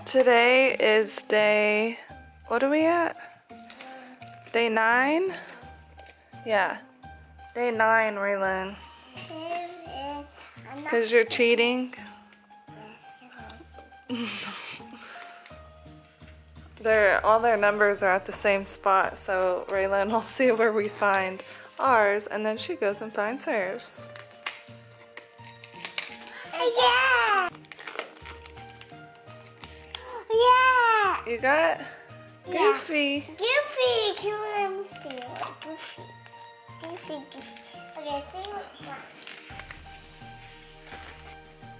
Today is day, what are we at? Day 9? Yeah, day 9, Raylan. Because you're cheating? All their numbers are at the same spot, so Raylan will see where we find ours, and then she goes and finds hers. Yeah! Yeah! You got Goofy. Goofy! Can we see it? Goofy. Goofy. Okay, see what's that?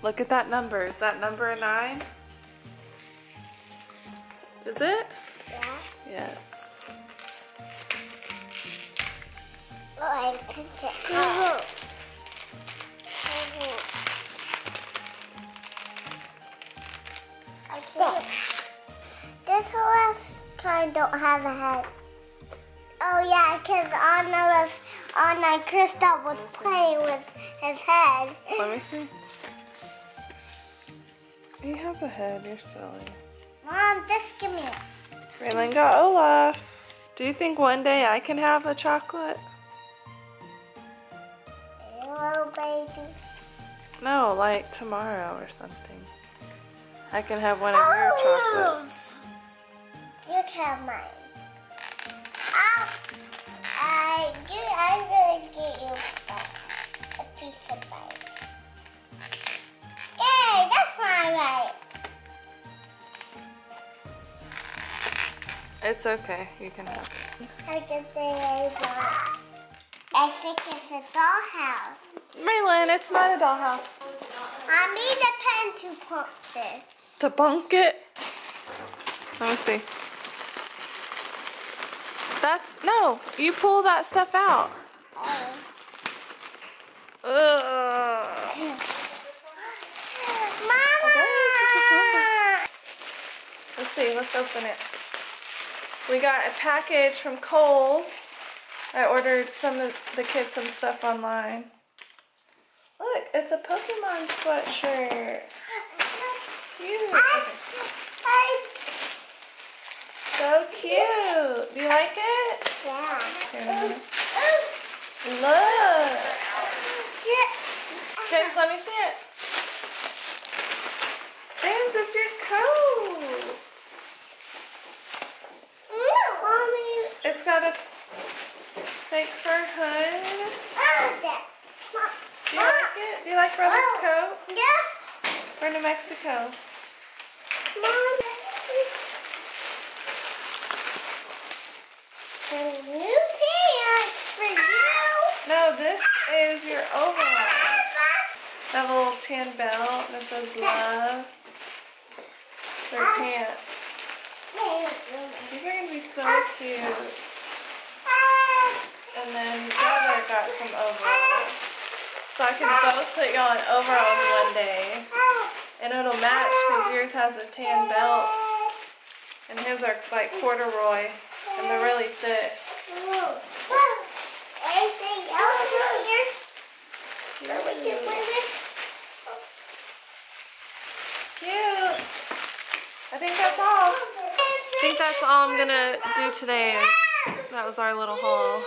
Look at that number. Is that number a 9? Is it? Yeah. Yes. Oh, I picked it. Oh. This last kind don't have a head. Oh yeah, because Anna Kristoff was playing with his head. Let me see. He has a head. You're silly. Mom, just give me it. Raylan got Olaf. Do you think one day I can have a chocolate? Hello, baby. No, like tomorrow or something. I can have one of your chocolates. You can have mine. I'm gonna get you a piece of mine. Yay, that's mine, right? It's okay. You can have it. I can say I want. I think it's a dollhouse. Raylan, it's not a dollhouse. I need a pen to put this. To bunk it? Let me see. No, you pull that stuff out. Oh. Ugh. Mama! Let's see, let's open it. We got a package from Kohl's. I ordered the kids some stuff online. Look, it's a Pokemon sweatshirt. Cute. Okay. So cute. Do you like it? Yeah. Here, look. James, let me see it. James, it's your coat. Mommy. It's got a fake fur hood. Do you like it? Do you like Brother's coat? Yeah. For New Mexico. Mom. Some new pants for you. No, this is your overalls. They have a little tan belt that says love. They're pants. These are going to be so cute. And then Brother got some overalls. So I can both put y'all in overalls one day. And it'll match because yours has a tan belt. And his are like corduroy. And they're really thick. Anything else here? That we can play with? Cute. I think that's all. I think that's all I'm gonna do today. That was our little haul.